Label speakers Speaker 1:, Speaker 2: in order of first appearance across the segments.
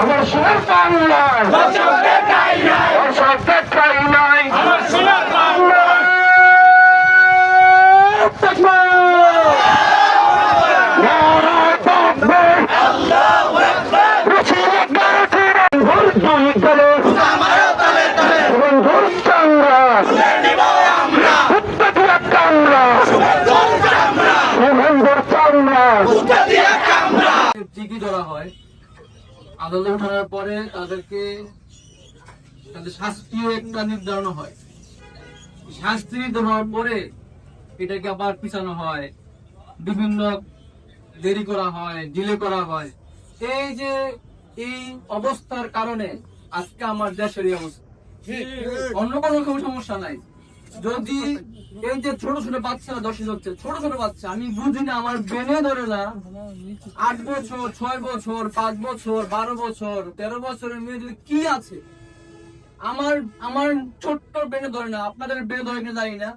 Speaker 1: আমার সোনার বাংলায় দর্শক দেখাই নাই আমার সোনার বাংলায়
Speaker 2: টিকি ধরা হয়, আদালতে ওঠানোর পরে তাদেরকে তাদের শাস্তিও একটা নির্ধারণ হয়। শাস্তি নির্ধারণ হওয়ার পরে এটাকে আবার পিছানো হয়, বিভিন্ন দেরি করা হয়, ডিলে করা হয়। এই যে এই অবস্থার কারণে আজকে আমার দেশের এই অবস্থা। অন্য কোনো সমস্যা নাই। যদি এই যে ছোট ছোট বাচ্চারা দর্শক হচ্ছে, ছোট ছোট বাচ্চা, আমি বুঝি না, আমার ব্রেনে ধরে না 8 বছর, 6 বছর, 5 বছর, 12 বছর, 13 বছরের মেয়েদের কি আছে, আমার ছোট্ট ব্রেনে ধরে না, আপনাদের ব্রেনে ধরে কিনা জানি না।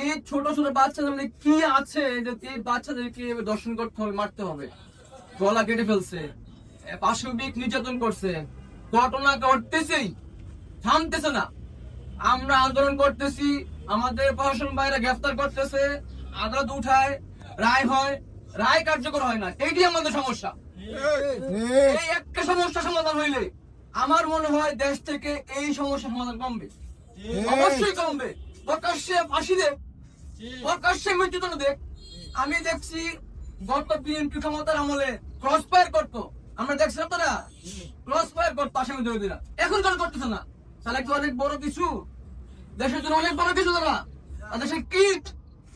Speaker 2: এই ছোট ছোট বাচ্চাদের মধ্যে কি আছে যে এই বাচ্চাদেরকে দর্শন করতে হবে, মারতে হবে, গলা কেটে ফেলছে, পাশবিক নির্যাতন করছে, ঘটনা ঘটতেছেই, থামতেছে না। আমরা আন্দোলন করতেছি, আমাদের প্রশাসন বাইরে গ্রেফতার করতেছে, আদালত উঠায়, রায় হয়, রায় কার্যকর হয় না। এইটি আমাদের সমস্যা। এই একটা সমস্যা সমাধান হইলে আমার মনে হয় দেশ থেকে এই সমস্যা সমাধান কমবে, অবশ্যই কমবে। প্রকাশ্যে ফাঁসি দেখ, প্রকাশ্যে মৃত্যুদণ্ড দেখ। আমি দেখছি গত বিএনপি ক্ষমতার আমলে ক্রস ফায়ার করতো, আমরা দেখছি আপনারা ক্রস ফায়ার করতো আসামি বিরোধীরা, এখন কেন করতেছে না? তাহলে কি অনেক বড় কিছু, দেশের জন্য অনেক বড় কিছু তারা, দেশের কীট,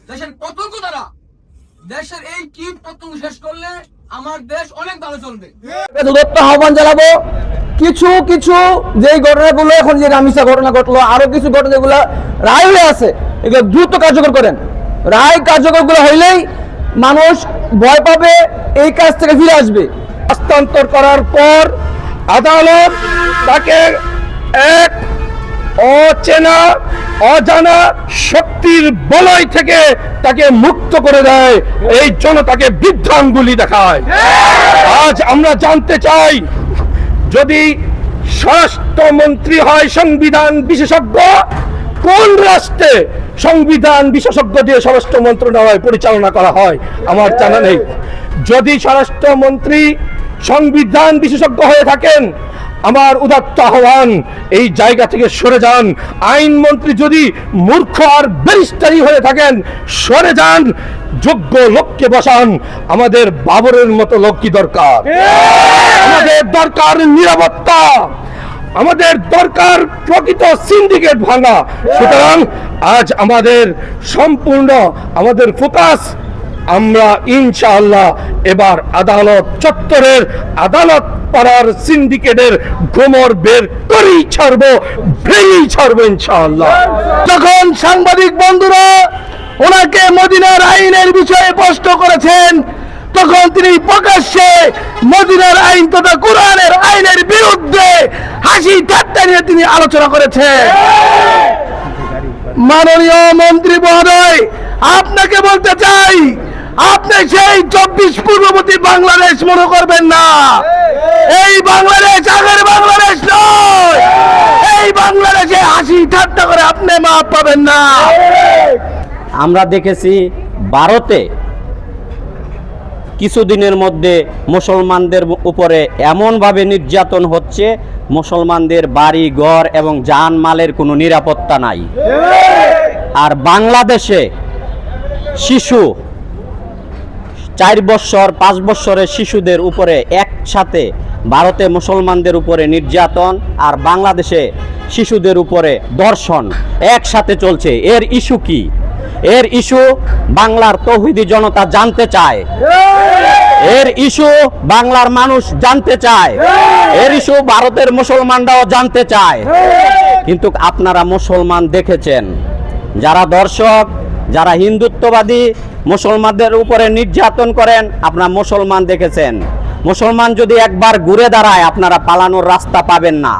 Speaker 2: দেশের পতঙ্গ তারা। দেশের এই কীট পতঙ্গ শেষ করলে আমার দেশ অনেক ভালো চলবে।
Speaker 3: আহ্বান জানাবো, কিছু কিছু যে ঘটনাগুলো এখন যে রামিসা ঘটনা ঘটলো, আরো কিছু ঘটনা যেগুলো রায় হয়ে আছে, এগুলো দ্রুত কার্যকর করেন। রায় কার্যকর গুলো হইলেই মানুষ ভয় পাবে, এই কাজ থেকে ফিরে আসবে। হস্তান্তর করার পর আদালত তাকে এক অচেনা অজানা শক্তির বলয় থেকে তাকে মুক্ত করে দেয়, এই জন্য তাকে বৃদ্ধাঙ্গুলি দেখায়। আজ আমরা জানতে চাই, যদি স্বরাষ্ট্রমন্ত্রী হয় সংবিধান বিশেষজ্ঞ, কোন রাষ্ট্রে সংবিধান বিশেষজ্ঞ দিয়ে স্বরাষ্ট্র মন্ত্রণালয় পরিচালনা করা হয় আমার জানা নেই। যদি স্বরাষ্ট্রমন্ত্রী সংবিধান বিশেষজ্ঞ হয়ে থাকেন, আমার উদাত্ত আহ্বান, এই জায়গা থেকে সরে যান। আইনমন্ত্রী যদি মূর্খ আর ব্যারিস্টারি হয়ে থাকেন, সরে যান, যোগ্য লোককে বসান। আমাদের বাবরের মতো লোক কি দরকার? আমাদের দরকার নিরাপত্তা, আমাদের দরকার প্রকৃত সিন্ডিকেট ভাঙা। সুতরাং আজ আমাদের সম্পূর্ণ আমাদের ফোকাস, আমরা ইনশাআল্লাহ এবার আদালত চত্বরের, আদালত পাড়ার সিন্ডিকেটের গোমর বের করেই ছাড়বো, ভেঙেই ছাড়বো ইনশাআল্লাহ। যখন সাংবাদিক বন্ধুরা ওনাকে মদিনার আইনের বিষয়ে প্রশ্ন করেছেন, তখন তিনি প্রকাশ্যে মদিনার আইন তথা কোরআনের আইনের বিরুদ্ধে হাসি ঠাট্টা নিয়ে তিনি আলোচনা করেছেন। মাননীয় মন্ত্রী মহোদয়, আপনাকে বলতে চাই, আপনি সেই 24 পূর্ববর্তী বাংলাদেশ মনে করবেন না। এই বাংলাদেশ আগের বাংলাদেশ নয়। এই বাংলাদেশে হাসি ঠাট্টা করে আপনি মাপ পাবেন না।
Speaker 4: আমরা দেখেছি ভারতে কিছুদিনের মধ্যে মুসলমানদের উপরে এমনভাবে নির্যাতন হচ্ছে, মুসলমানদের বাড়ি ঘর এবং জানমালের কোনো নিরাপত্তা নাই। আর বাংলাদেশে শিশু 4 বছর 5 বছরের শিশুদের উপরে একসাথে, ভারতে মুসলমানদের উপরে নির্যাতন আর বাংলাদেশে শিশুদের উপরে ধর্ষণ একসাথে চলছে। এর ইস্যু কি? এর ইস্যু বাংলার তৌহিদি জনতা জানতে চায়, এর ইস্যু বাংলার মানুষ জানতে চায়, এর ইস্যু ভারতের মুসলমানরাও জানতে চায়। কিন্তু আপনারা মুসলমান দেখেছেন, যারা দর্শক, যারা হিন্দুত্ববাদী মুসলমানদের উপরে নির্যাতন করেন, আপনারা মুসলমান দেখেছেন। মুসলমান যদি একবার ঘুরে দাঁড়ায়, আপনারা পালানোর রাস্তা পাবেন না।